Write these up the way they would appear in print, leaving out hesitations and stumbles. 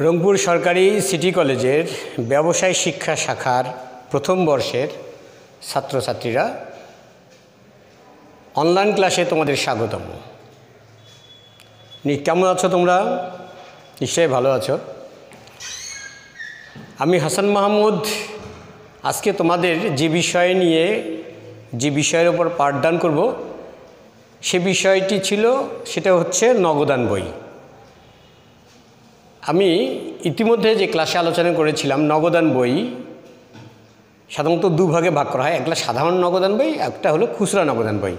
রংপুর সরকারি সিটি কলেজের ব্যবসায় শিক্ষা শাখার প্রথম বর্ষের ছাত্রছাত্রীরা অনলাইন ক্লাসে তোমাদের স্বাগতম। কেমন আছো তোমরা? নিশ্চয়ই ভালো আছো। আমি হাসান মাহমুদ আজকে তোমাদের যে বিষয় নিয়ে যে বিষয়ের উপর পাঠদান করব সে বিষয়টি ছিল সেটা হচ্ছে নগদান বই। আমি ইতিমধ্যে যে ক্লাসে আলোচনা করেছিলাম নগদান বই সাধারণত দুভাগে ভাগ করা হয়, একটা সাধারণ নগদান বই, একটা হলো খুচরা নগদান বই।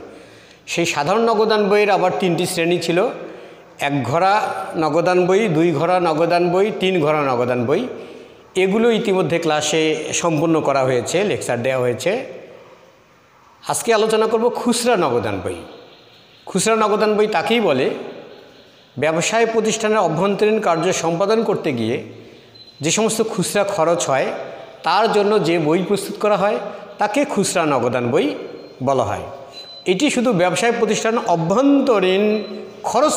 সেই সাধারণ নগদান বইয়ের আবার তিনটি শ্রেণী ছিল: এক ঘরা নগদান বই, দুই ঘরা নগদান বই, তিন ঘরা নগদান বই। এগুলো ইতিমধ্যে ক্লাসে সম্পূর্ণ করা হয়েছে, লেকচার দেওয়া হয়েছে। আজকে আলোচনা করব খুচরা নগদান বই। খুচরা নগদান বই তাকেই বলে ব্যবসায় প্রতিষ্ঠানের অভ্যন্তরীণ কার্য সম্পাদন করতে গিয়ে যে সমস্ত খুচরা খরচ হয় তার জন্য যে বই প্রস্তুত করা হয় তাকে খুচরা নগদান বই বলা হয়। এটি শুধু ব্যবসায় প্রতিষ্ঠান অভ্যন্তরীণ খরচ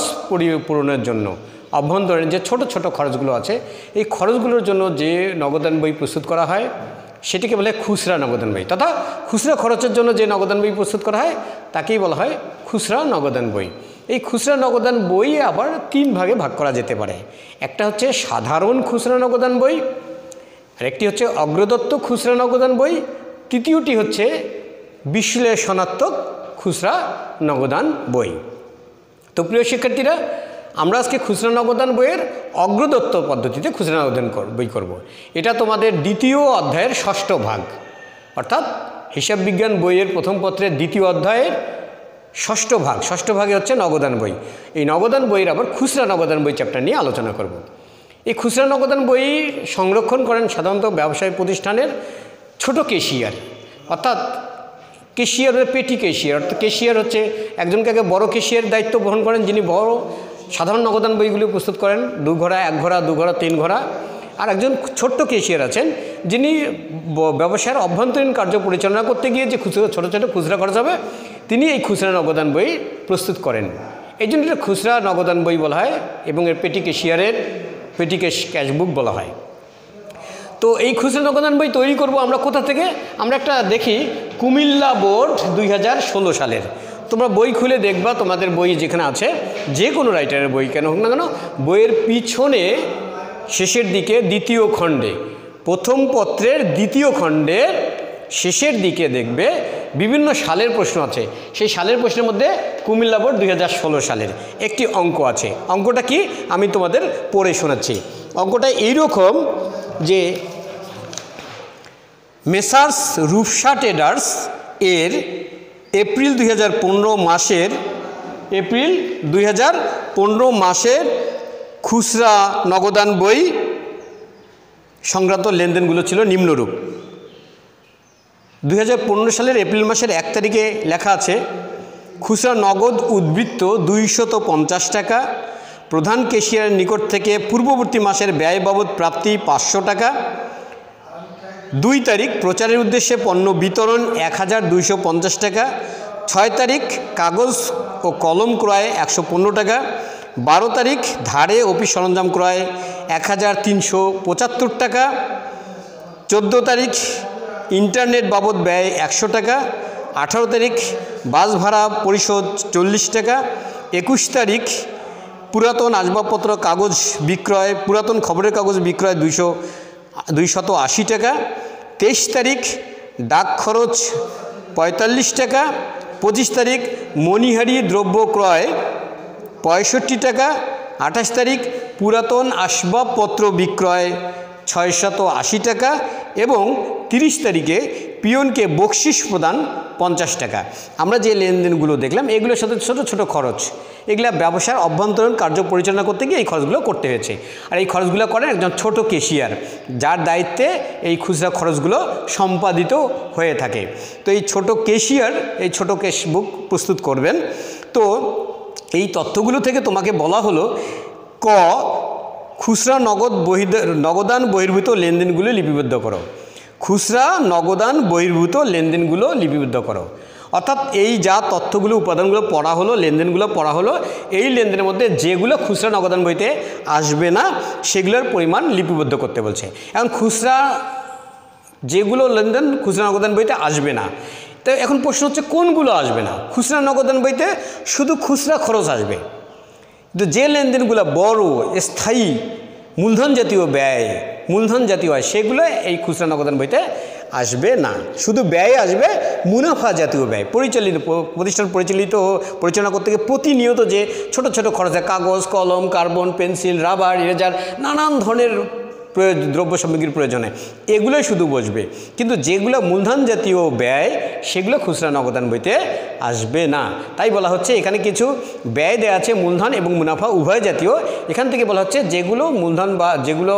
পূরণের জন্য, অভ্যন্তরীণ যে ছোট ছোট খরচগুলো আছে এই খরচগুলোর জন্য যে নগদান বই প্রস্তুত করা হয় সেটিকে বলে খুচরা নগদান বই, তথা খুচরা খরচের জন্য যে নগদান বই প্রস্তুত করা হয় তাকেই বলা হয় খুচরা নগদান বই। এই খুচরা নগদান বই আবার তিন ভাগে ভাগ করা যেতে পারে। একটা হচ্ছে সাধারণ খুচরা নগদান বই, আরেকটি হচ্ছে অগ্রদত্ত খুচরা নগদান বই, তৃতীয়টি হচ্ছে বিশ্লেষণাত্মক খুচরা নগদান বই। তো প্রিয় শিক্ষার্থীরা, আমরা আজকে খুচরা নগদান বইয়ের অগ্রদত্ত পদ্ধতিতে খুচরা নগদান বই করব। এটা তোমাদের দ্বিতীয় অধ্যায়ের ষষ্ঠ ভাগ, অর্থাৎ হিসাব বিজ্ঞান বইয়ের প্রথম পত্রের দ্বিতীয় অধ্যায়ের ষষ্ঠ ভাগ। ষষ্ঠ ভাগে হচ্ছে নগদান বই। এই নগদান বইয়ের আবার খুচরা নগদান বই চ্যাপ্টার নিয়ে আলোচনা করব। এই খুচরা নগদান বই সংরক্ষণ করেন সাধারণত ব্যবসায়ী প্রতিষ্ঠানের ছোট কেশিয়ার, অর্থাৎ কেশিয়ার পেটি কেশিয়ার। অর্থাৎ কেশিয়ার হচ্ছে একজনকে বড় কেশিয়ার দায়িত্ব বহন করেন, যিনি বড় সাধারণ নগদান বইগুলি প্রস্তুত করেন, দু ঘরা, এক ঘরা, দু ঘরা, তিন ঘরা। আর একজন ছোট্ট কেশিয়ার আছেন যিনি ব্যবসায়ের অভ্যন্তরীণ কার্য পরিচালনা করতে গিয়ে যে খুচরা ছোটো ছোটো খুচরা খরচ হবে তিনি এই খুচরা নগদান বই প্রস্তুত করেন। এই জন্য এটা খুচরা নগদান বই বলা হয় এবং এর পেটি কেশিয়ারের পেটি ক্যাশবুক বলা হয়। তো এই খুচরা নগদান বই তৈরি করব আমরা কোথা থেকে? আমরা একটা দেখি কুমিল্লা বোর্ড 2016 সালের। তোমরা বই খুলে দেখবা, তোমাদের বই যেখানে আছে, যে কোনো রাইটারের বই কেন হোক না কেন, বইয়ের পিছনে শেষের দিকে দ্বিতীয় খণ্ডে, প্রথম পত্রের দ্বিতীয় খণ্ডের শেষের দিকে দেখবে বিভিন্ন সালের প্রশ্ন আছে। সেই সালের প্রশ্নের মধ্যে কুমিল্লা বোর্ড 2016 সালের একটি অঙ্ক আছে। অঙ্কটা কি আমি তোমাদের পড়ে শোনাচ্ছি। অঙ্কটা এইরকম যে মেসার্স রূপসা ট্রেডার্স এর এপ্রিল 2015 মাসের খুচরা নগদান বই সংক্রান্ত লেনদেনগুলো ছিল নিম্নরূপ। 2015 সালের এপ্রিল মাসের 1 তারিখে লেখা আছে খুচরা নগদ উদ্বৃত্ত 250 টাকা, প্রধান কেশিয়ারের নিকট থেকে পূর্ববর্তী মাসের ব্যয় বাবদ প্রাপ্তি 500 টাকা। 2 তারিখ প্রচারের উদ্দেশ্যে পণ্য বিতরণ 1250 টাকা। 6 তারিখ কাগজ ও কলম ক্রয় 115 টাকা। 12 তারিখ ধারে অফিস সরঞ্জাম ক্রয় 1375 টাকা। 14 তারিখ ইন্টারনেট বাবদ ব্যয় 100 টাকা। 18 তারিখ বাস ভাড়া পরিশোধ 40 টাকা। 21 তারিখ পুরাতন আসবাবপত্র কাগজ বিক্রয়, পুরাতন খবরের কাগজ বিক্রয় 280 টাকা। 23 তারিখ ডাক খরচ 45 টাকা। 25 তারিখ মণিহারি দ্রব্য ক্রয় 65 টাকা। 28 তারিখ পুরাতন আসবাবপত্র বিক্রয় 680 টাকা এবং 30 তারিখে পিয়নকে বকশিস প্রদান 50 টাকা। আমরা যে লেনদেনগুলো দেখলাম এগুলোর সাথে ছোটো ছোটো খরচ, এগুলা ব্যবসার অভ্যন্তরীণ কার্য পরিচালনা করতে গিয়ে এই খরচগুলো করতে হয়েছে। আর এই খরচগুলো করেন একজন ছোট কেশিয়ার, যার দায়িত্বে এই খুচরা খরচগুলো সম্পাদিত হয়ে থাকে। তো এই ছোট কেশিয়ার এই ছোট ক্যাশবুক প্রস্তুত করবেন। তো এই তথ্যগুলো থেকে তোমাকে বলা হলো ক, খুচরা নগদান বহির্ভূত লেনদেনগুলো লিপিবদ্ধ করো। খুচরা নগদান বহির্ভূত লেনদেনগুলো লিপিবদ্ধ করো। অর্থাৎ এই যা তথ্যগুলো উপাদানগুলো পড়া হলো, লেনদেনগুলো পড়া হলো, এই লেনদেনের মধ্যে যেগুলো খুচরা নগদান বইতে আসবে না সেগুলোর পরিমাণ লিপিবদ্ধ করতে বলছে। এখন খুচরা যেগুলো লেনদেন খুচরা নগদান বইতে আসবে না, তো এখন প্রশ্ন হচ্ছে কোনগুলো আসবে না? খুচরা নগদান বইতে শুধু খুচরা খরচ আসবে, কিন্তু যে লেনদেনগুলো বড়, স্থায়ী, মূলধন জাতীয় ব্যয়, মূলধন জাতীয় হয়, সেগুলো এই খুচরা নগদান বইতে আসবে না। শুধু ব্যয় আসবে মুনাফা জাতীয় ব্যয়, প্রতিষ্ঠান পরিচালনা করতে গিয়ে প্রতিনিয়ত যে ছোট ছোট খরচে কাগজ, কলম, কার্বন, পেন্সিল, রাবার, ইরেজার, নানান ধরনের দ্রব্য সামগ্রীর প্রয়োজনে এগুলোই শুধু বসবে, কিন্তু যেগুলো মূলধন জাতীয় ব্যয় সেগুলো খুচরা নগদান বইতে আসবে না। তাই বলা হচ্ছে এখানে কিছু ব্যয় দেওয়া আছে মূলধন এবং মুনাফা উভয় জাতীয়, এখান থেকে বলা হচ্ছে যেগুলো মূলধন বা যেগুলো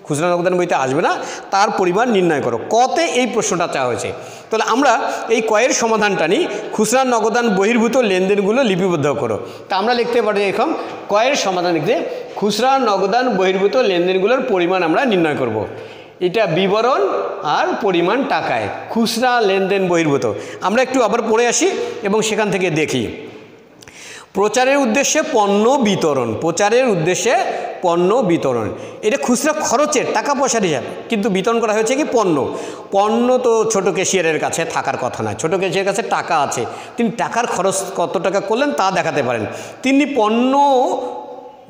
খুচরা নগদান বইতে আসবে না তার পরিমাণ নির্ণয় করো। কতে এই প্রশ্নটা চাওয়া হয়েছে। তাহলে আমরা এই কয়ের সমাধানটা নিই, খুচরা নগদান বহির্ভূত লেনদেনগুলো লিপিবদ্ধ করো। তা আমরা লিখতে পারি এখন কয়ের সমাধান লিখতে খুচরা নগদান বহির্ভূত লেনদেনগুলোর পরিমাণ আমরা নির্ণয় করব। এটা বিবরণ আর পরিমাণ টাকায়, খুচরা লেনদেন বহির্ভূত। আমরা একটু আবার পড়ে আসি এবং সেখান থেকে দেখি। প্রচারের উদ্দেশ্যে পণ্য বিতরণ, প্রচারের উদ্দেশ্যে পণ্য বিতরণ, এটা খুচরা খরচের টাকা পয়সার হিসাব, কিন্তু বিতরণ করা হয়েছে কি পণ্য। পণ্য তো ছোট ক্যাশিয়ারের কাছে থাকার কথা নয়, ছোট ক্যাশিয়ারের কাছে টাকা আছে, তিনি টাকার খরচ কত টাকা করলেন তা দেখাতে পারেন। তিনি পণ্য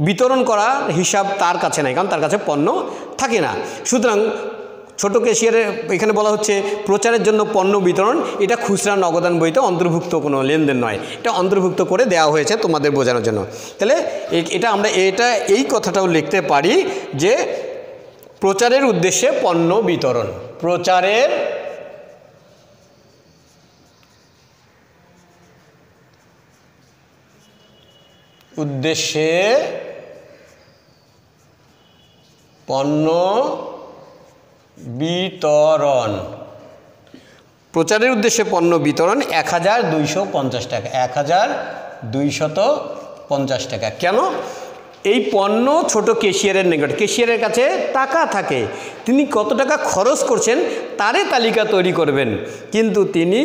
বিতরণ করার হিসাব তার কাছে নাই, কারণ তার কাছে পণ্য থাকে না। সুতরাং ছোট ক্যাশিয়ারের এখানে বলা হচ্ছে প্রচারের জন্য পণ্য বিতরণ, এটা খুচরা নগদান বইতে অন্তর্ভুক্ত কোনো লেনদেন নয়, এটা অন্তর্ভুক্ত করে দেওয়া হয়েছে তোমাদের বোঝানোর জন্য। তাহলে এটা আমরা এই কথাটাও লিখতে পারি যে প্রচারের উদ্দেশ্যে পণ্য বিতরণ, প্রচারের উদ্দেশ্যে পণ্য বিতরণ, প্রচারের উদ্দেশ্যে পণ্য বিতরণ 1250 টাকা, 1250 টাকা। কেন? এই পণ্য ছোট ক্যাশিয়ারের নিকট, ক্যাশিয়ারের কাছে টাকা থাকে, তিনি কত টাকা খরচ করছেন তারই তালিকা তৈরি করবেন, কিন্তু তিনি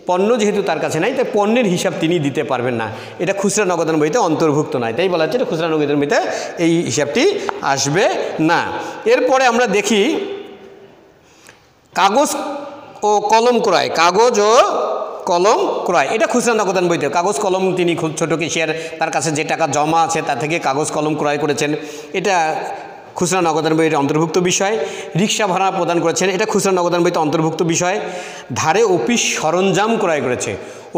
পণ্য যেহেতু তার কাছে নাই তাই পণ্যের হিসাব তিনি দিতে পারবেন না, এটা খুচরা নগদান বইতে অন্তর্ভুক্ত নয়। তাই বলা হচ্ছে এটা খুচরা নগদান বইতে এই হিসাবটি আসবে না। এরপরে আমরা দেখি কাগজ ও কলম ক্রয়, কাগজ ও কলম ক্রয়, এটা খুচরা নগদান বইতে। কাগজ কলম তিনি খুব ছোটো ক্যাশিয়ার, তার কাছে যে টাকা জমা আছে তা থেকে কাগজ কলম ক্রয় করেছেন, এটা খুচরা নগদান বইয়ের অন্তর্ভুক্ত বিষয়। রিক্সা ভাড়া প্রদান করেছেন, এটা খুচরা নগদান বইতে অন্তর্ভুক্ত বিষয়। ধারে অফিস সরঞ্জাম ক্রয় করেছে,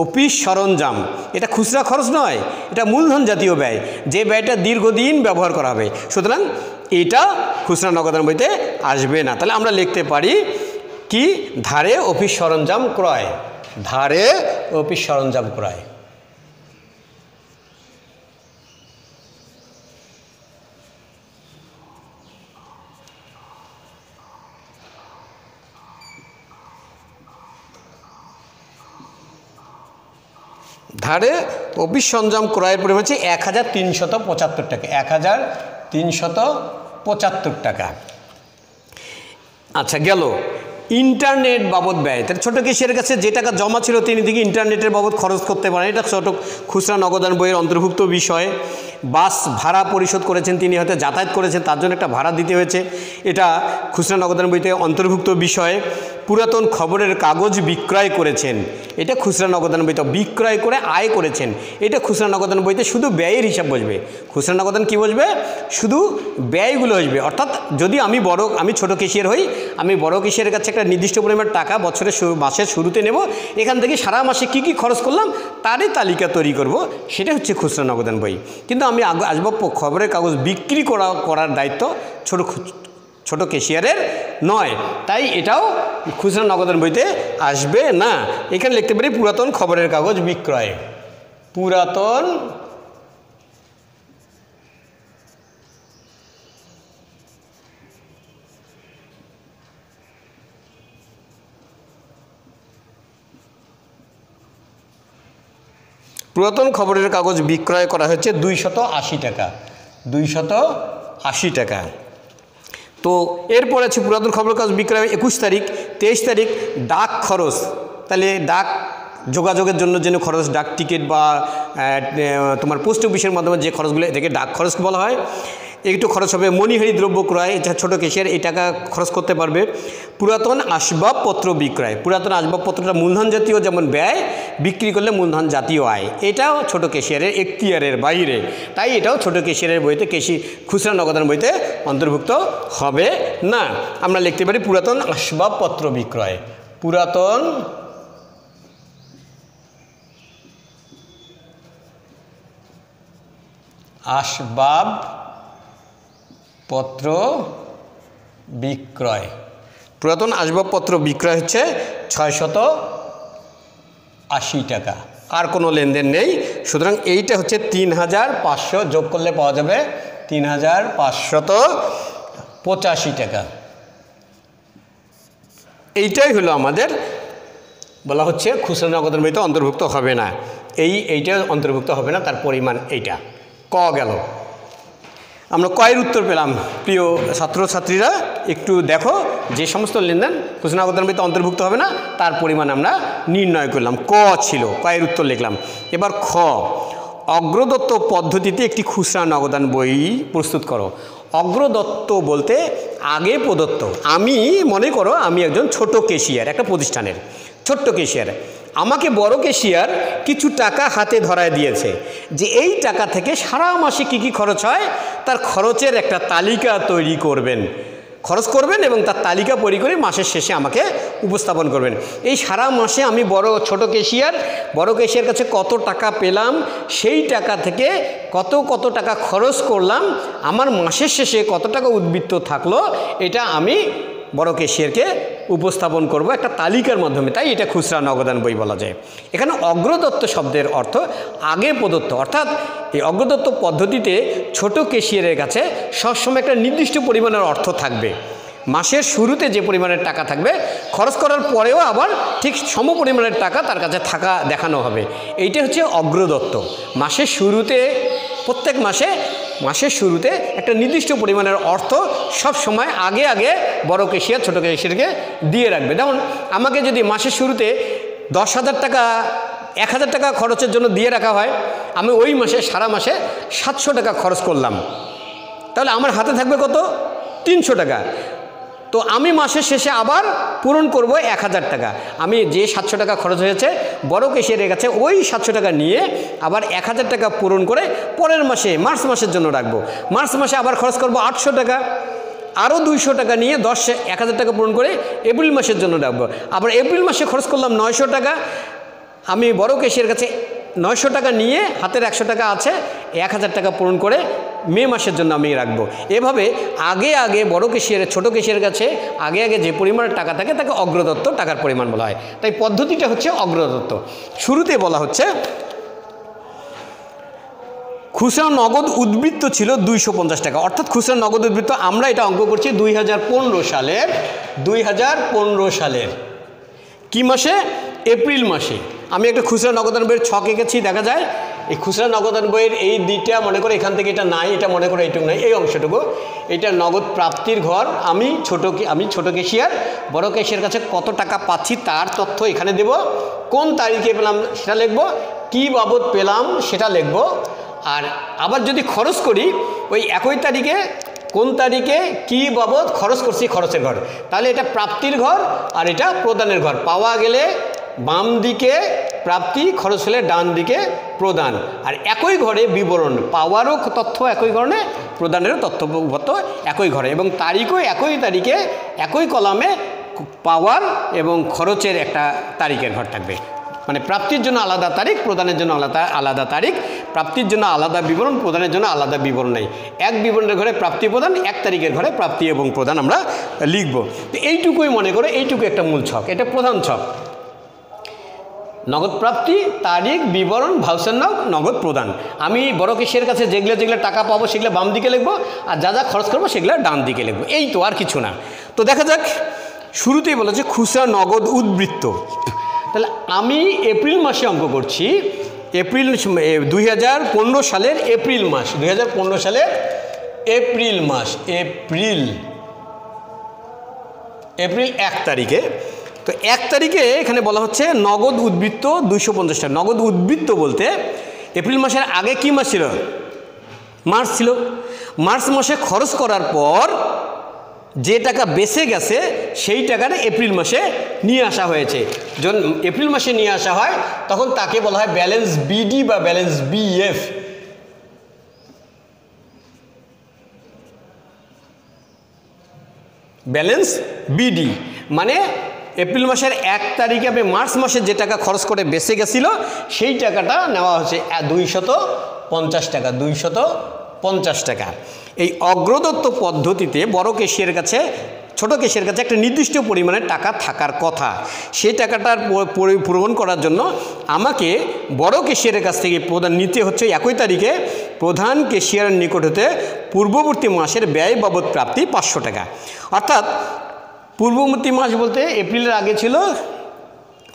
অফিস সরঞ্জাম এটা খুচরা খরচ নয়, এটা মূলধন জাতীয় ব্যয়, যে ব্যয়টা দীর্ঘদিন ব্যবহার করা হবে, সুতরাং এটা খুচরা নগদান বইতে আসবে না। তাহলে আমরা লিখতে পারি কি ধারে অফিস সরঞ্জাম ক্রয়, ধারে অফিস সরঞ্জাম ক্রয়। ধারে অফিস সরঞ্জাম ক্রয়ের পরিমাণ হচ্ছে 1375 টাকা, 1375 টাকা। আচ্ছা গেল ইন্টারনেট বাবদ ব্যয়, তাহলে ছোটো ক্যাশিয়ারের কাছে যে টাকা জমা ছিল তিনি দিকে ইন্টারনেটের বাবদ খরচ করতে পারেন, এটা ছোটো খুচরা নগদান বইয়ের অন্তর্ভুক্ত বিষয়। বাস ভাড়া পরিশোধ করেছেন, তিনি হয়তো যাতায়াত করেছেন তার জন্য একটা ভাড়া দিতে হয়েছে, এটা খুচরা নগদান বইতে অন্তর্ভুক্ত বিষয়। পুরাতন খবরের কাগজ বিক্রয় করেছেন, এটা খুচরা নগদান বইতে, বিক্রয় করে আয় করেছেন, এটা খুচরা নগদান বইতে শুধু ব্যয়ের হিসাব বসবে। খুচরা নগদান কী বসবে? শুধু ব্যয়গুলো আসবে। অর্থাৎ যদি আমি ছোট ক্যাশিয়ার হই, আমি বড় ক্যাশিয়ারের কাছে একটা নির্দিষ্ট পরিমাণ টাকা মাসের শুরুতে নেব, এখান থেকে সারা মাসে কী কী খরচ করলাম তারই তালিকা তৈরি করব, সেটা হচ্ছে খুচরা নগদান বই। কিন্তু আমি আসবাব খবরের কাগজ বিক্রি করার দায়িত্ব ছোট ক্যাশিয়ারের নয়, তাই এটাও খুচরা নগদান বইতে আসবে না। এখানে লিখতে পারি পুরাতন খবরের কাগজ বিক্রয়, পুরাতন খবরের কাগজ বিক্রয় করা হচ্ছে 280 টাকা, 280 টাকা। তো এরপর আছে পুরাতন খবরের কাগজ বিক্রয় 21 তারিখ, 23 তারিখ ডাক খরচ, তাহলে যোগাযোগের জন্য যেন খরচ, ডাক টিকিট বা তোমার পোস্ট অফিসের মাধ্যমে যে খরচগুলো, এটাকে ডাক খরচ বলা হয়। একটু খরচ হবে। মণিহারি দ্রব্য ক্রয়, এটা ছোটো কেশিয়ার এই টাকা খরচ করতে পারবে। পুরাতন আসবাবপত্র বিক্রয়, পুরাতন আসবাবপত্রটা মূলধন জাতীয় যেমন ব্যয়, বিক্রি করলে মূলধন জাতীয় আয়, এটাও ছোটো কেশিয়ারের এখতিয়ারের বাইরে, তাই এটাও ছোটো কেশিয়ারের বইতে খুচরা নগদান বইতে অন্তর্ভুক্ত হবে না। আমরা লিখতে পারি পুরাতন আসবাবপত্র বিক্রয়, পুরাতন আসবাবপত্র বিক্রয়। পুরাতন আসবাবপত্র বিক্রয় হচ্ছে 680 টাকা, আর কোনো লেনদেন নেই। সুতরাং এইটা হচ্ছে 3500, যোগ করলে পাওয়া যাবে 3585 টাকা। এইটাই হলো আমাদের বলা হচ্ছে খুচরা নগদান বইতে অন্তর্ভুক্ত হবে না, এইটা অন্তর্ভুক্ত হবে না, তার পরিমাণ এইটা। ক গেল। আমরা কয়ের উত্তর পেলাম। প্রিয় ছাত্রছাত্রীরা একটু দেখো, যে সমস্ত লেনদেন খুচরা নগদান বইতে অন্তর্ভুক্ত হবে না তার পরিমাণ আমরা নির্ণয় করলাম। ক ছিল, কয়ের উত্তর লিখলাম। এবার খ, অগ্রদত্ত পদ্ধতিতে একটি খুচরা নগদান বই প্রস্তুত করো। অগ্রদত্ত বলতে আগে প্রদত্ত। আমি মনে করো আমি একজন ছোট কেশিয়ার, একটা প্রতিষ্ঠানের ছোট্ট কেশিয়ার। আমাকে বড় কেশিয়ার কিছু টাকা হাতে ধরায় দিয়েছে যে এই টাকা থেকে সারা মাসে কী কী খরচ হয় তার খরচের একটা তালিকা তৈরি করবেন, খরচ করবেন এবং তার তালিকা তৈরি করে মাসের শেষে আমাকে উপস্থাপন করবেন। এই সারা মাসে আমি ছোট কেশিয়ার কাছে কত টাকা পেলাম, সেই টাকা থেকে কত টাকা খরচ করলাম, আমার মাসের শেষে কত টাকা উদ্বৃত্ত থাকলো, এটা আমি বড় কেশিয়ারকে উপস্থাপন করব একটা তালিকার মাধ্যমে। তাই এটা খুচরা নগদান বই বলা যায়। এখানে অগ্রদত্ত শব্দের অর্থ আগে প্রদত্ত, অর্থাৎ এই অগ্রদত্ত পদ্ধতিতে ছোট কেশিয়ারের কাছে সবসময় একটা নির্দিষ্ট পরিমাণের অর্থ থাকবে। মাসের শুরুতে যে পরিমাণের টাকা থাকবে, খরচ করার পরেও আবার ঠিক সম পরিমাণের টাকা তার কাছে থাকা দেখানো হবে। এইটা হচ্ছে অগ্রদত্ত। মাসের শুরুতে, প্রত্যেক মাসের শুরুতে একটা নির্দিষ্ট পরিমাণের অর্থ সব সময় আগে বড় কেশিয়ার ছোটো কেশিয়ারকে দিয়ে রাখবে। যেমন আমাকে যদি মাসের শুরুতে 10,000 টাকা 1,000 টাকা খরচের জন্য দিয়ে রাখা হয়, আমি ওই মাসে সারা মাসে 700 টাকা খরচ করলাম, তাহলে আমার হাতে থাকবে কত? 300 টাকা। তো আমি মাসের শেষে আবার পূরণ করব 1000 টাকা। আমি যে 700 টাকা খরচ হয়েছে বড় কেশিয়ারের কাছে ওই 700 টাকা নিয়ে আবার 1000 টাকা পূরণ করে পরের মাসে মার্চ মাসের জন্য রাখবো। মার্চ মাসে আবার খরচ করব 800 টাকা, আরও 200 টাকা নিয়ে 1000 টাকা পূরণ করে এপ্রিল মাসের জন্য রাখবো। আবার এপ্রিল মাসে খরচ করলাম 900 টাকা। আমি বড় কেশিয়ারের কাছে 900 টাকা নিয়ে হাতের 100 টাকা আছে, 1000 টাকা পূরণ করে মে মাসের জন্য আমি রাখবো। এভাবে আগে বড় কেশিয়ারের ছোটো কেশিয়ারের কাছে আগে যে পরিমাণের টাকা থাকে তাকে অগ্রদত্ত টাকার পরিমাণ বলা হয়। তাই পদ্ধতিটা হচ্ছে অগ্রদত্ত। শুরুতে বলা হচ্ছে খুচরা নগদ উদ্বৃত্ত ছিল 250 টাকা, অর্থাৎ খুচরা নগদ উদ্বৃত্ত আমরা এটা অঙ্ক করছি 2015 সালের কি মাসে? এপ্রিল মাসে। আমি একটা খুচরা নগদান বইয়ের ছক এঁকেছি, দেখা যায় এই খুচরা নগদান বইয়ের এই দিকটা মনে করে এখান থেকে এটা নাই, এটা মনে করে এইটুকু নাই, এই অংশটুকু এটা নগদ প্রাপ্তির ঘর। আমি ছোট কেশিয়ার বড় কেশিয়ার কাছে কত টাকা পাচ্ছি তার তথ্য এখানে দেব, কোন তারিখে পেলাম সেটা লিখব, কী বাবদ পেলাম সেটা লিখব। আর আবার যদি খরচ করি ওই একই তারিখে কোন তারিখে কী বাবদ খরচ করছি খরচের ঘর, তাহলে এটা প্রাপ্তির ঘর আর এটা প্রদানের ঘর। পাওয়া গেলে বাম দিকে প্রাপ্তি, খরচ হলে ডান দিকে প্রদান। আর একই ঘরে বিবরণ, পাওয়ারও তথ্য একই ঘরে, প্রদানেরও তথ্যপত্র একই ঘরে, এবং তারিখও একই তারিখে একই কলামে পাওয়ার এবং খরচের একটা তারিখের ঘর থাকবে। মানে প্রাপ্তির জন্য আলাদা তারিখ, প্রদানের জন্য আলাদা তারিখ, প্রাপ্তির জন্য আলাদা বিবরণ, প্রদানের জন্য আলাদা বিবরণ নেই। এক বিবরণের ঘরে প্রাপ্তি প্রদান, এক তারিখের ঘরে প্রাপ্তি এবং প্রদান আমরা লিখব। তো এইটুকুই মনে করে এইটুকু একটা মূল ছক, এটা প্রধান ছক। নগদ প্রাপ্তি, তারিখ, বিবরণ, ভাউচার নগদ প্রদান। আমি বড় কেশিয়ারের কাছে যেগুলো টাকা পাবো সেগুলো বাম দিকে লিখবো, আর যা খরচ করবো সেগুলো ডান দিকে লিখবো। এই তো, আর কিছু না। তো দেখা যাক, শুরুতেই বলেছে খুচরা নগদ উদ্বৃত্ত। তাহলে আমি এপ্রিল মাসে অঙ্ক করছি, 2015 সালের এপ্রিল মাস, 2015 সালের এপ্রিল মাস, এপ্রিল 1 তারিখে তো 1 তারিখে এখানে বলা হচ্ছে নগদ উদ্বৃত্ত 250 টাকা। নগদ উদ্বৃত্ত বলতে এপ্রিল মাসের আগে কি মাস ছিল? মার্চ ছিল। মার্চ মাসে খরচ করার পর যে টাকা বেঁচে গেছে সেই টাকাটা এপ্রিল মাসে নিয়ে আসা হয়েছে। যখন এপ্রিল মাসে নিয়ে আসা হয় তখন তাকে বলা হয় ব্যালেন্স বিডি বা ব্যালেন্স বিএফ। ব্যালেন্স বিডি মানে এপ্রিল মাসের 1 তারিখে আমি মার্চ মাসে যে টাকা খরচ করে বেঁচে গেছিল সেই টাকাটা নেওয়া হচ্ছে 250 টাকা। 250 টাকা। এই অগ্রদত্ত পদ্ধতিতে বড় ক্যাশিয়ারের কাছে ছোট ক্যাশিয়ারের কাছে একটা নির্দিষ্ট পরিমাণে টাকা থাকার কথা। সেই টাকাটার পূরণ করার জন্য আমাকে বড় ক্যাশিয়ারের কাছ থেকে নিতে হচ্ছে 1 তারিখে প্রধান ক্যাশিয়ারের নিকট হতে পূর্ববর্তী মাসের ব্যয় বাবদ প্রাপ্তি 500 টাকা। অর্থাৎ পূর্ববর্তী মাস বলতে এপ্রিলের আগে ছিল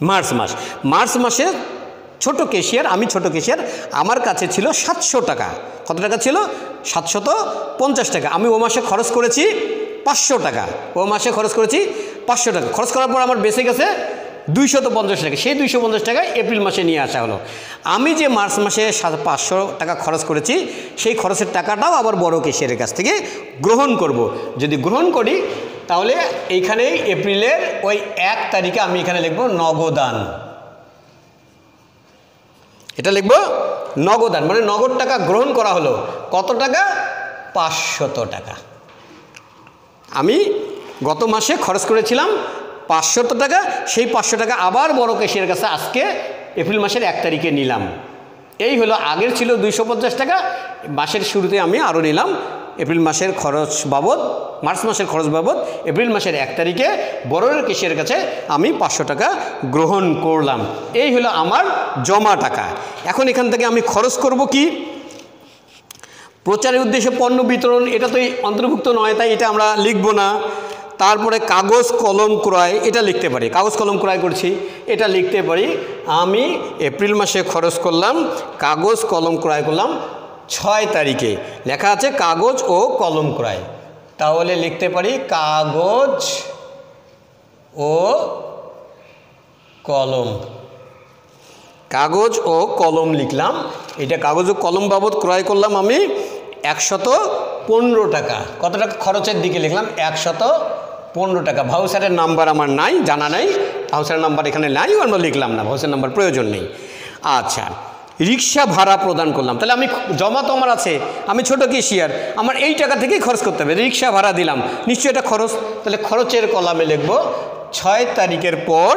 মার্চ মাস। মার্চ মাসে ছোট ক্যাশিয়ার, আমি ছোট ক্যাশিয়ার, আমার কাছে ছিল 700 টাকা। কত টাকা ছিল? 750 টাকা। আমি ও মাসে খরচ করেছি 500 টাকা। ও মাসে খরচ করেছি 500 টাকা। খরচ করার পর আমার বেঁচে গেছে 250 টাকা। সেই 250 টাকা এপ্রিল মাসে নিয়ে আসা হলো। আমি যে মার্চ মাসে 500 টাকা খরচ করেছি সেই খরচের টাকাটাও আবার বড় ক্যাশিয়ারের কাছ থেকে গ্রহণ করব। যদি গ্রহণ করি তাহলে এইখানেই এপ্রিলের ওই 1 তারিখে আমি এখানে লিখব নগদান। এটা লিখব নগদান, মানে নগদ টাকা গ্রহণ করা হলো। কত টাকা? 500 টাকা। আমি গত মাসে খরচ করেছিলাম 500 টাকা, সেই 500 টাকা আবার বড় ক্যাশিয়ারের কাছে আজকে এপ্রিল মাসের 1 তারিখে নিলাম। এই হলো, আগের ছিল 250 টাকা, মাসের শুরুতে আমি আরও নিলাম এপ্রিল মাসের খরচ বাবদ, মার্চ মাসের খরচ বাবদ এপ্রিল মাসের 1 তারিখে বড় ক্যাশিয়ারের কাছে আমি 500 টাকা গ্রহণ করলাম। এই হলো আমার জমা টাকা। এখন এখান থেকে আমি খরচ করব কি? প্রচারের উদ্দেশ্যে পণ্য বিতরণ, এটা তো অন্তর্ভুক্ত নয়, তাই এটা আমরা লিখব না। তারপরে কাগজ কলম ক্রয়, এটা লিখতে পারি। কাগজ কলম ক্রয় করছি, এটা লিখতে পারি। আমি এপ্রিল মাসে খরচ করলাম, কাগজ কলম ক্রয় করলাম 6 তারিখে। লেখা আছে কাগজ ও কলম ক্রয়, তাহলে লিখতে পারি কাগজ ও কলম। কাগজ ও কলম লিখলাম। এটা কাগজ ও কলম বাবদ ক্রয় করলাম আমি 115 টাকা। কত টাকা খরচের দিকে লিখলাম? 115 টাকা। ভাউচারের নাম্বার আমার নাই, জানা নাই, ভাউচারের নাম্বার এখানে নাই, আমরা লিখলাম না, ভাউচার নাম্বার প্রয়োজন নেই। আচ্ছা, রিক্সা ভাড়া প্রদান করলাম। তাহলে আমি জমা তো আমার আছে, আমি ছোট ক্যাশিয়ার, আমার এই টাকা থেকেই খরচ করতে হবে। রিক্সা ভাড়া দিলাম, নিশ্চয়ই এটা খরচ। তাহলে খরচের কলামে লিখব 6 তারিখের পর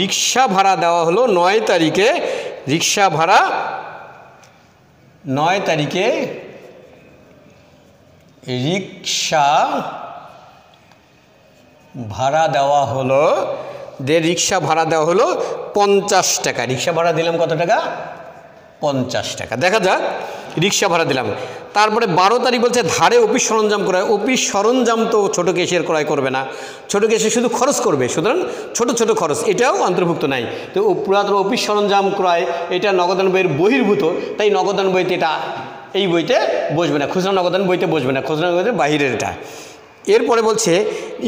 রিক্সা ভাড়া দেওয়া হলো 9 তারিখে। রিক্সা ভাড়া 9 তারিখে রিক্সা ভাড়া দেওয়া হলো। রিক্সা ভাড়া দেওয়া হলো 50 টাকা। রিক্সা ভাড়া দিলাম কত টাকা? 50 টাকা। দেখা যাক, রিক্সা ভাড়া দিলাম। তারপরে 12 তারিখ বলছে ধারে অফিস সরঞ্জাম ক্রয়। অফিস সরঞ্জাম তো ছোট ক্যাশিয়ার ক্রয় করবে না, ছোট ক্যাশিয়ার শুধু খরচ করবে, সুতরাং ছোট ছোট খরচ এটাও অন্তর্ভুক্ত নাই। তো পুরাতন অফিস সরঞ্জাম ক্রয় এটা নগদান বইয়ের বহির্ভূত, তাই নগদান বইতে এটা এই বইতে বসবে না, খুচরা নগদান বইতে বসবে না, খুচরা নগদের বাহিরের এটা। এরপরে বলছে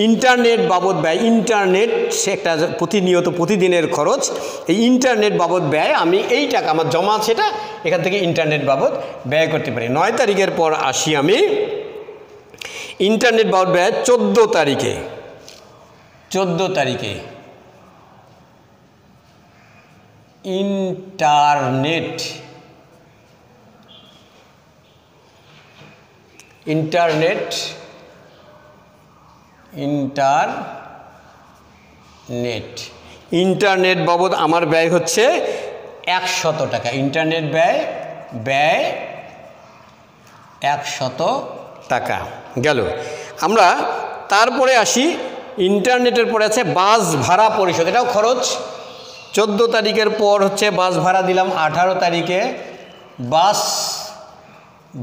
ইন্টারনেট বাবদ ব্যয়। ইন্টারনেট সে একটা প্রতিনিয়ত প্রতিদিনের খরচ। এই ইন্টারনেট বাবদ ব্যয় আমি এই টাকা আমার জমা আছে, এটা এখান থেকে ইন্টারনেট বাবদ ব্যয় করতে পারি। 9 তারিখের পর আসি আমি ইন্টারনেট বাবদ ব্যয় 14 তারিখে। 14 তারিখে ইন্টারনেট ইন্টারনেট বাবদ আমার ব্যয় হচ্ছে 100 টাকা। ইন্টারনেট ব্যয় 100 টাকা গেল। আমরা তারপরে আসি ইন্টারনেটের পরে আছে বাস ভাড়া পরিশোধ, এটাও খরচ। 14 তারিখের পর হচ্ছে বাস ভাড়া দিলাম। 18 তারিখে বাস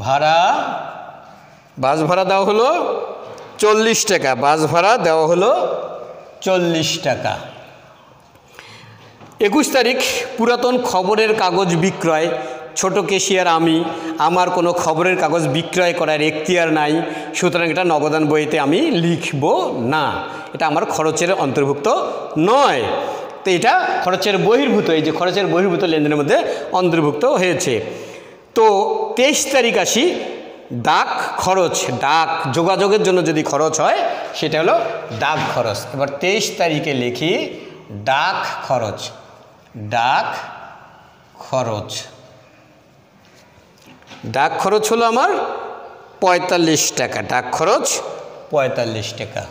ভাড়া দেওয়া হলো 40 টাকা। বাস ভাড়া দেওয়া হলো 40 টাকা। 21 তারিখ পুরাতন খবরের কাগজ বিক্রয় ছোট ক্যাশিয়ার আমি, আমার কোনো খবরের কাগজ বিক্রয় করার এখতিয়ার নাই, সুতরাং এটা নগদান বইতে আমি লিখব না, এটা আমার খরচের অন্তর্ভুক্ত নয়। তো এটা খরচের বহির্ভূত, এই যে খরচের বহির্ভূত লেনদেনের মধ্যে অন্তর্ভুক্ত হয়েছে। তো 23 তারিখ আসি, ডাক খরচ, ডাক যোগাযোগের জন্য যদি খরচ হয় সেটা হলো ডাক খরচ। এবার 23 তারিখে লিখি ডাক খরচ, ডাক খরচ, ডাক খরচ হলো আমার 45 টাকা, ডাক খরচ 45 টাকা।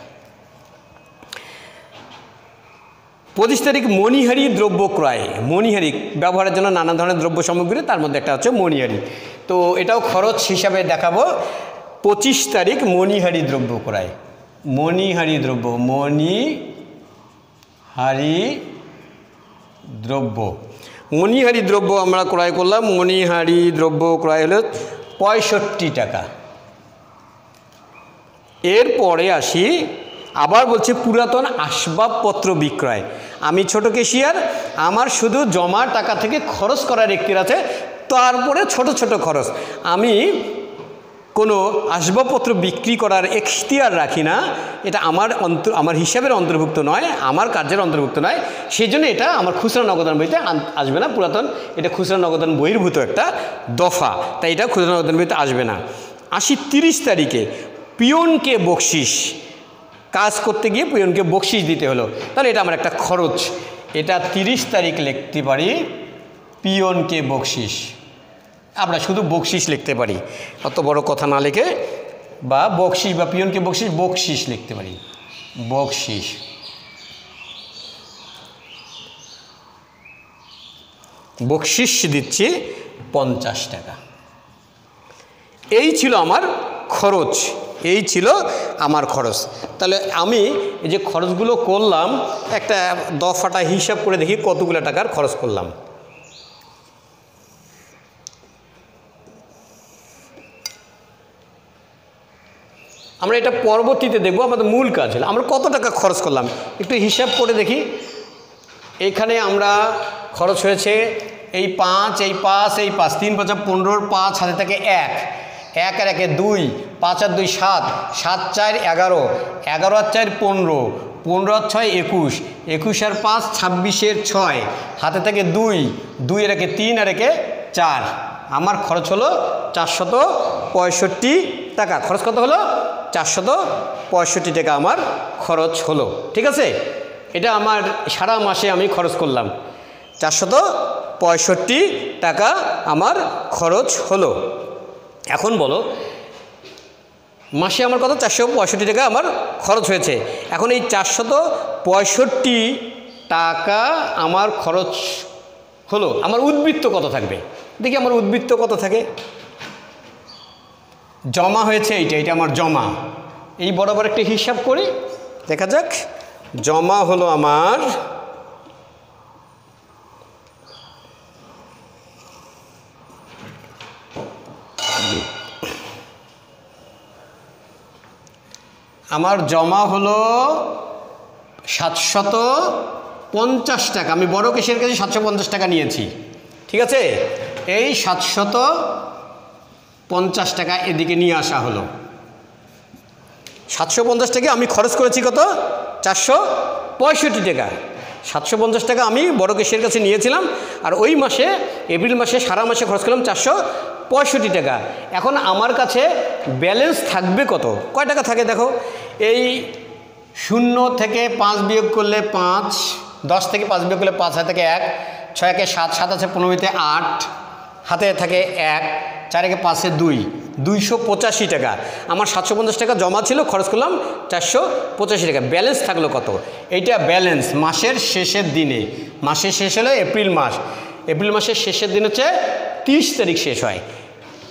25 তারিখ মণিহারি দ্রব্য ক্রয়, মণিহারি ব্যবহারের জন্য নানা ধরনের দ্রব্য সামগ্রী, তার মধ্যে একটা হচ্ছে মণিহারি। তো এটাও খরচ হিসাবে দেখাবো। 25 তারিখ মণিহারি দ্রব্য ক্রয়, মণিহারি দ্রব্য, মণিহারি দ্রব্য, মণিহারি দ্রব্য আমরা ক্রয় করলাম, মণিহারি দ্রব্য ক্রয় হলো 65 টাকা। এরপরে আসি, আবার বলছে পুরাতন আসবাবপত্র বিক্রয়। আমি ছোট ক্যাশিয়ার, আমার শুধু জমা টাকা থেকে খরচ করার এখতিয়ার আছে, তারপরে ছোট ছোট খরচ, আমি কোনো আসবাবপত্র বিক্রি করার এখতিয়ার রাখি না, এটা আমার হিসাবের অন্তর্ভুক্ত নয়, আমার কার্যের অন্তর্ভুক্ত নয়, সেই জন্য এটা আমার খুচরা নগদান বইতে আসবে না। পুরাতন এটা খুচরা নগদান বহির্ভূত একটা দফা, তাই এটা খুচরা নগদান বইতে আসবে না। আসি 30 তারিখে পিয়নকে বকশিস, কাজ করতে গিয়ে পিয়নকে বকশিস দিতে হলো, তাহলে এটা আমার একটা খরচ, এটা 30 তারিখ লিখতে পারি পিয়নকে বকশিস, আমরা শুধু বকশিস লিখতে পারি, অত বড় কথা না লিখে, বা বকশিস বা পিয়নকে বকশিস, বকশিস লিখতে পারি, বকশিস। বকশিস দিচ্ছি 50 টাকা। এই ছিল আমার খরচ, এই ছিল আমার খরচ। তাহলে আমি এই যে খরচগুলো করলাম, একটা দফাটা হিসাব করে দেখি কতগুলো টাকার খরচ করলাম। আমরা এটা পরবর্তীতে দেখব, আমাদের মূল কাজ হলো আমরা কত টাকা খরচ করলাম একটু হিসাব করে দেখি। এখানে আমরা খরচ হয়েছে এই 5, এই 5, এই 5, 3 × 5 = 15, 5 হাতে থাকে 1, 1 আর 1 2, 5 আর 2 7, 7 4 11, 11 আর 4 15, 15 আর 6 21, 21 আর 5 26 এর 6, হাতে থাকে 2, 2 আর 1 3 আর 1 4, আমার খরচ হলো 465 টাকা। খরচ কত হলো? 465 টাকা আমার খরচ হলো। ঠিক আছে, এটা আমার সারা মাসে আমি খরচ করলাম, 465 টাকা আমার খরচ হলো। এখন বলো মাসে আমার কত? 465 টাকা আমার খরচ হয়েছে। এখন এই 465 টাকা আমার খরচ হলো, আমার উদ্বৃত্ত কত থাকবে দেখি। আমার উদ্বৃত্ত কত থাকে? জমা হয়েছে এইটা আমার জমা, এই বরাবর একটা হিসাব করি, দেখা যাক। জমা হলো আমার জমা হলো 750 টাকা। আমি বড় কেসের কাছে 750 টাকা নিয়েছি, ঠিক আছে। এই 750 টাকা এদিকে নিয়ে আসা হলো। 750 টাকা আমি খরচ করেছি কত? 465 টাকা। 750 টাকা আমি বড় কেসের কাছে নিয়েছিলাম, আর ওই মাসে এপ্রিল মাসে সারা মাসে খরচ করলাম 465 টাকা। এখন আমার কাছে ব্যালেন্স থাকবে কত? কয় টাকা থাকে দেখো। এই 0 থেকে 5 বিয়োগ করলে 5, 10 থেকে 5 বিয়োগ করলে 5, হাতে থাকে 1, 6 একে 7, 7 আছে 15, 8, হাতে থাকে 1, 4 একে 5, 2, 285 টাকা। আমার 750 টাকা জমা ছিল, খরচ করলাম 485 টাকা। ব্যালেন্স থাকলো কত? এইটা ব্যালেন্স মাসের শেষের দিনে। মাসের শেষ হলো এপ্রিল মাস, এপ্রিল মাসের শেষের দিন হচ্ছে 30 তারিখ শেষ হয়,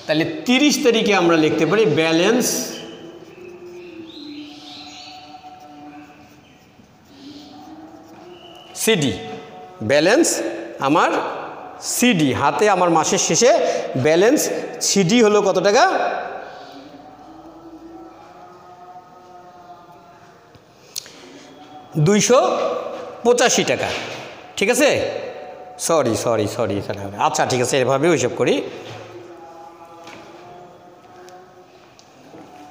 তাহলে 30 তারিখে আমরা লিখতে পারি ব্যালেন্স সিডি। ব্যালেন্স আমার সিডি, হাতে আমার মাসের শেষে ব্যালেন্স সিডি হলো কত টাকা? 285 টাকা, ঠিক আছে। সরি, আচ্ছা ঠিক আছে, এভাবেও হিসাব করি।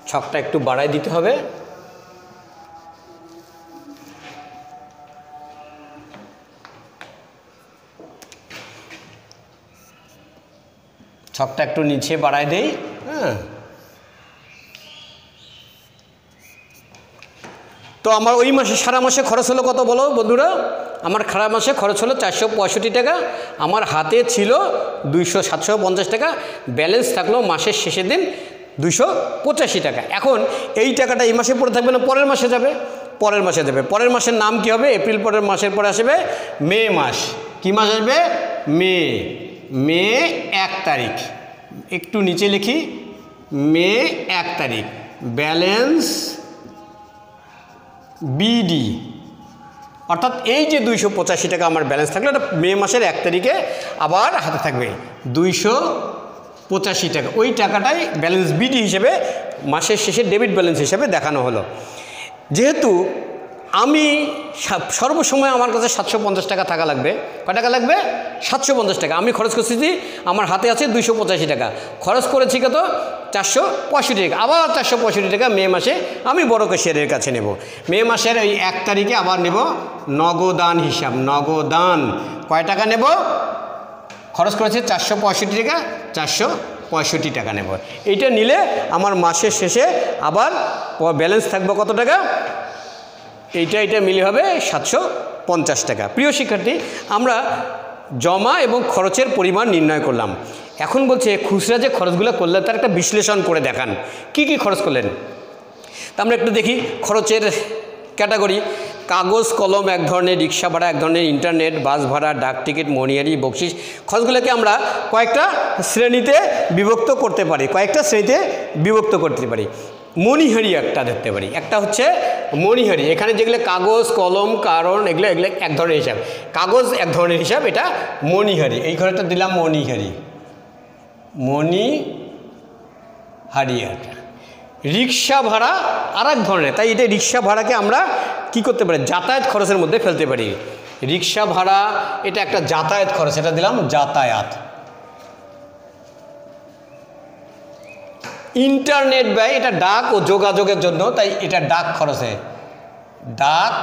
ছকটা একটু বাড়াই দিতে হবে। ছকটা একটু নিচে বাড়াই দেই। হ্যাঁ, তো আমার ওই মাসে সারা মাসে খরচ হলো কত বলো বন্ধুরা? আমার সারা মাসে খরচ হলো 465 টাকা। আমার হাতে ছিল 750 টাকা, ব্যালেন্স থাকলো মাসের শেষের দিন 285 টাকা। এখন এই টাকাটা এই মাসে পড়ে থাকবে না, পরের মাসে যাবে? পরের মাসে যাবে। পরের মাসের নাম কি হবে? এপ্রিল পরের মাসের পরে আসবে মে মাস। কি মাস আসবে? মে 1 তারিখ। একটু নিচে লিখি, মে 1 তারিখ, ব্যালেন্স বিডি। অর্থাৎ এই যে 285 টাকা আমার ব্যালেন্স থাকলো, এটা মে মাসের 1 তারিখে আবার হাতে থাকবে 285 টাকা। ওই টাকাটাই ব্যালেন্স বিডি হিসেবে মাসের শেষে ডেবিট ব্যালেন্স হিসেবে দেখানো হলো। যেহেতু আমি সর্বসময় আমার কাছে 750 টাকা থাকা লাগবে, কয় টাকা লাগবে? 750 টাকা। আমি খরচ করছি, আমার হাতে আছে 285 টাকা, খরচ করেছি কত? 465 টাকা। আবার 465 টাকা মে মাসে আমি বড় ক্যাশিয়ারের কাছে নেব। মে মাসের এই 1 তারিখে আবার নেব নগদান হিসাব। নগদান কয় টাকা নেব? খরচ করেছে 465 টাকা, 465 টাকা নেব। এইটা নিলে আমার মাসের শেষে আবার ব্যালেন্স থাকবে কত টাকা? এইটা মিলে হবে 750 টাকা। প্রিয় শিক্ষার্থী, আমরা জমা এবং খরচের পরিমাণ নির্ণয় করলাম। এখন বলছে খুচরা যে খরচগুলো করলেন তার একটা বিশ্লেষণ করে দেখান, কি কি খরচ করলেন। তা আমরা একটু দেখি খরচের ক্যাটাগরি। কাগজ কলম এক ধরনের, রিক্সা ভাড়া এক ধরনের, ইন্টারনেট, বাস ভাড়া, ডাক টিকিট, মনিহারি, বকশিস। খরচগুলোকে আমরা কয়েকটা শ্রেণীতে বিভক্ত করতে পারি। মনিহারি একটা ধরতে পারি। একটা হচ্ছে মনিহারি, এখানে যেগুলো কাগজ কলম কারণ এগুলো এক ধরনের হিসাব। কাগজ এক ধরনের হিসাব, এটা মনিহারি। এই ঘরেটা দিলাম মনিহারি। একটা রিক্সা ভাড়া আর এক ধরনের, তাই এটা রিক্সা ভাড়াকে আমরা কি করতে পারি? যাতায়াত খরচের মধ্যে ফেলতে পারি। রিক্সা ভাড়া এটা একটা যাতায়াত খরচ, এটা দিলাম যাতায়াত। ইন্টারনেট ব্যয় এটা ডাক ও যোগাযোগের জন্য, তাই এটা ডাক খরচে। ডাক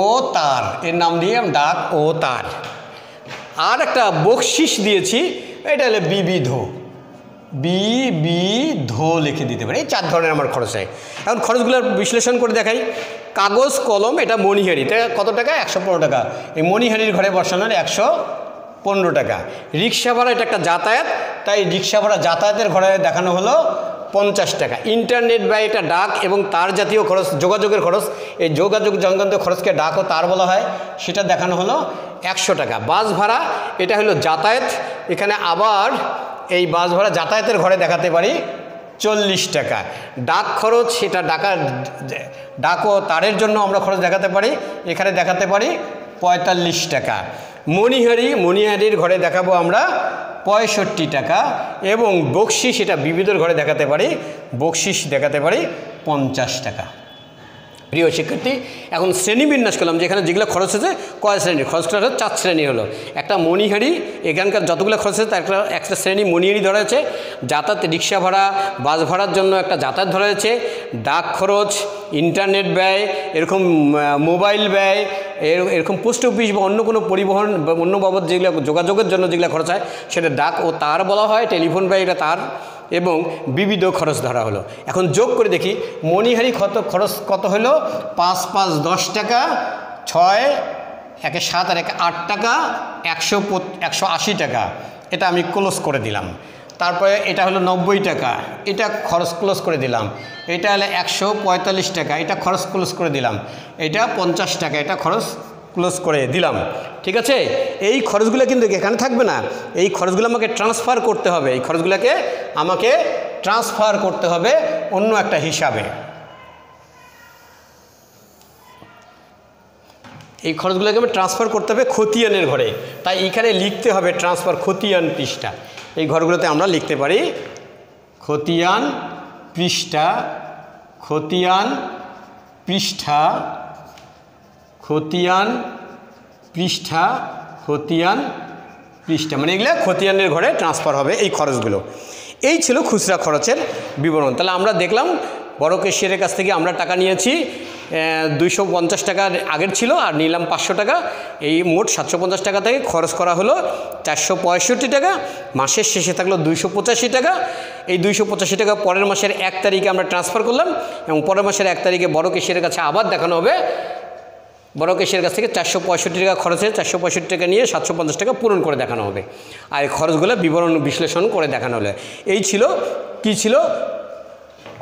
ও তার, এর নাম দিয়ে ডাক ও তার। আর একটা বকশিস দিয়েছি, এটা হলো বিবিধ লিখে দিতে পারি। এই 4 ধরনের আমার খরচ হয়। এখন খরচগুলোর বিশ্লেষণ করে দেখাই। কাগজ কলম এটা মনিহারি, এটা কত টাকা? 115 টাকা। এই মনিহারির ঘরে বসানোর 115 টাকা। রিক্সা ভাড়া এটা একটা যাতায়াত, তাই রিক্সা ভাড়া যাতায়াতের ঘরে দেখানো হলো 50 টাকা। ইন্টারনেট ব্যয় এটা ডাক এবং তার জাতীয় খরচ, যোগাযোগের খরচ। এই যোগাযোগ সংক্রান্ত খরচকে ডাক ও তার বলা হয়, সেটা দেখানো হলো 100 টাকা। বাস ভাড়া এটা হলো যাতায়াত, এখানে আবার এই বাস ভাড়া যাতায়াতের ঘরে দেখাতে পারি 40 টাকা। ডাক খরচ সেটা ডাক ও তারের জন্য আমরা খরচ দেখাতে পারি, এখানে দেখাতে পারি 45 টাকা। মনিহারির ঘরে দেখাবো আমরা 65 টাকা। এবং বকশিস এটা বিবিধর ঘরে দেখাতে পারি, বকশিস দেখাতে পারি 50 টাকা। প্রিয় শিক্ষার্থী, এখন শ্রেণীবিন্যাস করলাম, যেখানে যেগুলো খরচ হয়েছে কয় শ্রেণী খরচ করা হলো? 4 শ্রেণী হলো। একটা মনিহারি, এখানকার যতগুলো খরচ হয়েছে তার একটা শ্রেণী মনিহারি ধরা হয়েছে। যাতায়াত রিক্সা ভাড়া বাস ভাড়ার জন্য একটা যাতায়াত ধরা হয়েছে। ডাক খরচ, ইন্টারনেট ব্যয়, এরকম মোবাইল ব্যয়, এরকম পোস্ট অফিস বা অন্য কোনো পরিবহন বা অন্য বাবদ যেগুলো যোগাযোগের জন্য যেগুলো খরচ হয় সেটা ডাক ও তার বলা হয়। টেলিফোন ব্যয় এটা তার, এবং বিবিধ খরচ ধরা হলো। এখন যোগ করে দেখি মনিহারি খরচ কত হলো? 5 5 10 টাকা, 6 1 7 আর 1 8 টাকা, 180 টাকা। এটা আমি ক্লোজ করে দিলাম। তারপরে এটা হলো 90 টাকা, এটা খরচ ক্লোজ করে দিলাম। এটা হলো 145 টাকা, এটা খরচ ক্লোজ করে দিলাম। এটা 50 টাকা, এটা খরচ ক্লোজ করে দিলাম। ঠিক আছে, এই খরচগুলো কিন্তু এখানে থাকবে না, এই খরচগুলো আমাকে ট্রান্সফার করতে হবে। এই খরচগুলোকে আমাকে ট্রান্সফার করতে হবে অন্য একটা হিসাবে। এই খরচগুলোকে আমি ট্রান্সফার করতে হবে খতিয়ানের ঘরে, তাই এইখানে লিখতে হবে ট্রান্সফার খতিয়ান পৃষ্ঠা। এই ঘরগুলোতে আমরা লিখতে পারি খতিয়ান পৃষ্ঠা, খতিয়ান পৃষ্ঠা, খতিয়ান পৃষ্ঠা খতিয়ান পৃষ্ঠা, মানে এগুলো খতিয়ানের ঘরে ট্রান্সফার হবে এই খরচগুলো। এই ছিল খুচরা খরচের বিবরণ। তাহলে আমরা দেখলাম বড় ক্যাশিয়ারের কাছ থেকে আমরা টাকা নিয়েছি 250 টাকা আগের ছিল, আর নিলাম 500 টাকা। এই মোট 750 টাকা থেকে খরচ করা হলো 465 টাকা। মাসের শেষে থাকলো 285 টাকা। এই 285 টাকা পরের মাসের 1 তারিখে আমরা ট্রান্সফার করলাম, এবং পরের মাসের 1 তারিখে বড় ক্যাশিয়ারের কাছে আবার দেখানো হবে। বড় ক্যাশিয়ারের কাছ থেকে 465 টাকা খরচে 465 টাকা নিয়ে 750 টাকা পূরণ করে দেখানো হবে, আর এই খরচগুলো বিবরণ বিশ্লেষণ করে দেখানো হলো। এই ছিল কি ছিল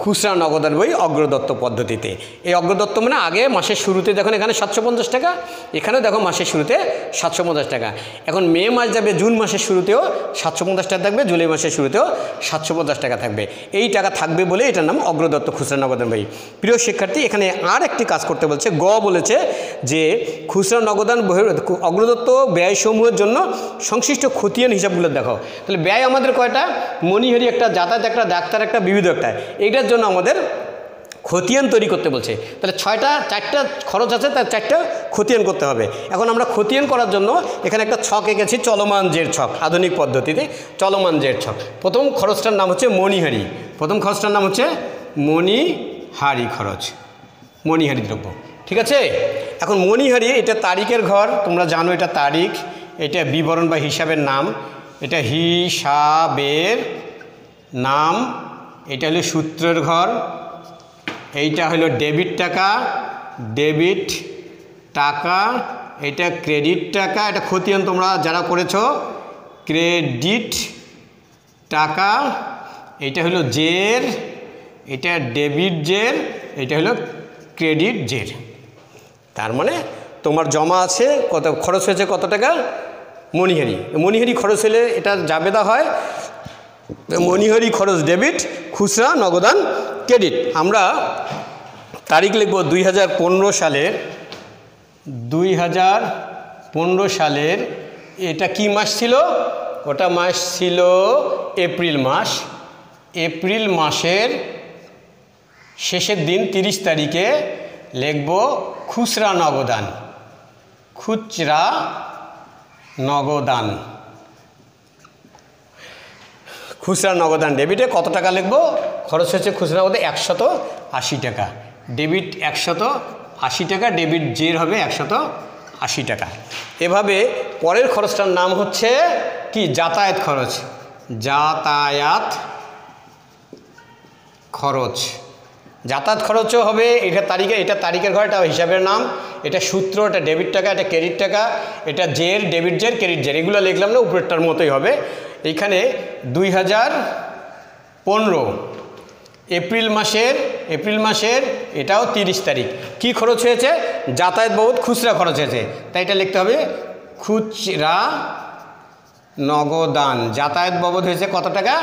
খুচরা নগদান বই অগ্রদত্ত পদ্ধতিতে। এই অগ্রদত্ত মানে আগে মাসের শুরুতে দেখুন এখানে 750 টাকা, এখানেও দেখো মাসের শুরুতে 750 টাকা। এখন মে মাস যাবে, জুন মাসের শুরুতেও 750 টাকা থাকবে, জুলাই মাসের শুরুতেও 750 টাকা থাকবে। এই টাকা থাকবে বলে এটার নাম অগ্রদত্ত খুচরা নগদান বই। প্রিয় শিক্ষার্থী, এখানে আর একটি কাজ করতে বলছে। বলেছে যে খুচরা নগদান বইয়ের অগ্রদত্ত ব্যয়সমূহের জন্য সংশ্লিষ্ট খতিয়ান হিসাবগুলো দেখো। তাহলে ব্যয় আমাদের কয়টা? মণিহারি একটা, যাতায়াত একটা, ডাক্তার একটা, বিবিধ একটা। এইটার জন্য আমাদের খতিয়ান তৈরি করতে বলছে। তাহলে 4টা খরচ আছে, তার 4টা খতিয়ান করতে হবে। এখন আমরা খতিয়ান করার জন্য এখানে একটা ছক এঁকেছি, চলমান জের ছক, আধুনিক পদ্ধতিতে চলমান জের ছক। প্রথম খরচটার নাম হচ্ছে মণিহারি। প্রথম খরচটার নাম হচ্ছে মণিহারি খরচ, মণিহারি দ্রব্য। ঠিক আছে? এখন মণিহারি, এটা তারিখের ঘর, তোমরা জানো এটা তারিখ, এটা বিবরণ বা হিসাবের নাম, এটা হিসাবের নাম, এটা হলো সূত্রের ঘর, এইটা হলো ডেবিট টাকা, ডেবিট টাকা, এটা ক্রেডিট টাকা, এটা খতিয়ান তোমরা যারা করেছো, ক্রেডিট টাকা, এটা হলো জের, এটা ডেবিট জের, এটা হলো ক্রেডিট জের। তার মানে তোমার জমা আছে কত, খরচ হয়েছে কত টাকা? মণিহারি। মণিহারি খরচ হলে এটা জাবেদা হয়, মণিহারি খরচ ডেবিট, খুচরা নগদান ক্রেডিট। আমরা তারিখ লিখব 2015 সালের, 2015 সালের, এটা কি মাস ছিল? ওটা মাস ছিল এপ্রিল মাস। এপ্রিল মাসের শেষের দিন 30 তারিখে লিখব খুচরা নগদান, খুচরা নগদান, খুচরা নগদান ডেবিটে কত টাকা লিখব? খরচ হয়েছে খুচরা নগদে 180 টাকা, ডেবিট 180 টাকা, ডেবিট জের হবে 180 টাকা। এভাবে পরের খরচটার নাম হচ্ছে কি? যাতায়াত খরচ, যাতায়াত খরচ। যাতায়াত খরচও হবে এটা তারিখে, এটা তারিখের ঘর, এটা হিসাবের নাম, এটা সূত্র, এটা ডেবিট টাকা, এটা ক্রেডিট টাকা, এটা জের, ডেবিট জের, ক্রেডিট জের, এগুলো লিখলাম না, উপরেরটার মতোই হবে। এইখানে 2015 এপ্রিল মাসের এটাও 30 তারিখ কি খরচ হয়েছে? যাতায়াত বাবদ খুচরা খরচ হয়েছে, তাই এটা লিখতে হবে খুচরা নগদান। যাতায়াত বাবদ হয়েছে কত টাকা?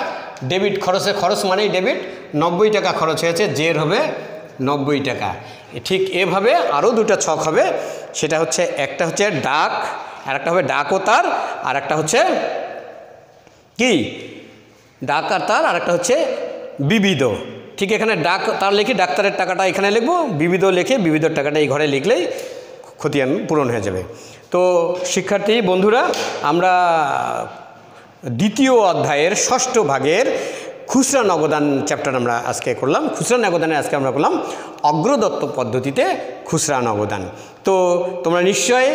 ডেবিট খরচ মানেই ডেবিট, 90 টাকা খরচ হয়েছে, জের হবে 90 টাকা। ঠিক এভাবে আরও দুটো ছক হবে, সেটা হচ্ছে একটা হচ্ছে ডাক, আর একটা হবে ডাক ও তার, আর একটা হচ্ছে কি? ডাক আর তার, আর একটা হচ্ছে বিবিধ। ঠিক এখানে ডাক তার লিখি, ডাক্তারের টাকাটা এখানে লিখব, বিবিধ লিখে বিবিধর টাকাটা এই ঘরে লিখলেই খতিয়ান পূরণ হয়ে যাবে। তো শিক্ষার্থী বন্ধুরা, আমরা দ্বিতীয় অধ্যায়ের 6ষ্ঠ ভাগের খুচরা নগদান চ্যাপ্টার আমরা আজকে করলাম। খুচরা নগদানে আজকে আমরা করলাম অগ্রদত্ত পদ্ধতিতে খুচরা নগদান। তো তোমরা নিশ্চয়ই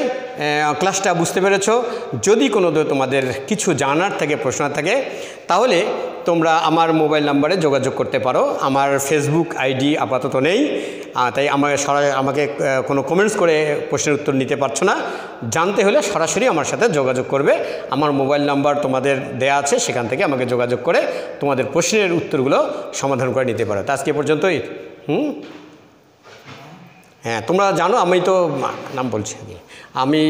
ক্লাসটা বুঝতে পেরেছো। যদি কোনো তোমাদের কিছু জানার থাকে, প্রশ্ন থাকে, তাহলে তোমরা আমার মোবাইল নাম্বারে যোগাযোগ করতে পারো। আমার ফেসবুক আইডি আপাতত নেই, তাই আমাকে কোনো কমেন্টস করে প্রশ্নের উত্তর নিতে পারছো না। জানতে হলে সরাসরি আমার সাথে যোগাযোগ করবে। আমার মোবাইল নাম্বার তোমাদের দেয়া আছে, সেখান থেকে আমাকে যোগাযোগ করে তোমাদের প্রশ্নের উত্তরগুলো সমাধান করে নিতে পারো। তা আজকে পর্যন্তই। হ্যাঁ, তোমরা জানো আমি তো নাম বলছি, আমি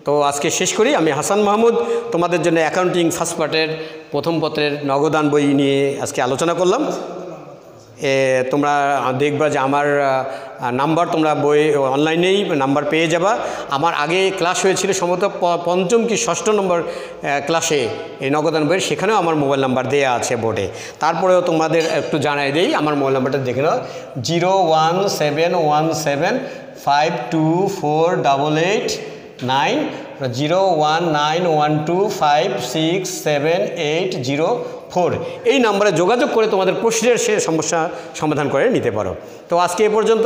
তো আজকে শেষ করি। আমি হাসান মাহমুদ, তোমাদের জন্য অ্যাকাউন্টিং ফার্স্ট পার্টের প্রথম পত্রের নগদান বই নিয়ে আজকে আলোচনা করলাম। তোমরা দেখবা যে আমার নাম্বার, তোমরা বই অনলাইনেই নাম্বার পেয়ে যাবা। আমার আগে ক্লাস হয়েছিল সম্ভবত 5ম কি 6ষ্ঠ নম্বর ক্লাসে এই নগদান বইয়ের, সেখানেও আমার মোবাইল নাম্বার দেওয়া আছে বোর্ডে। তারপরেও তোমাদের একটু জানাই দেই, আমার মোবাইল নাম্বারটা দেখে নাও, 01717524889 019125678004 এই নাম্বারে যোগাযোগ করে তোমাদের প্রশ্নের সে সমস্যা সমাধান করে নিতে পারো। তো আজকে এ পর্যন্ত,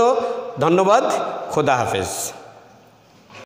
ধন্যবাদ, খোদা হাফেজ।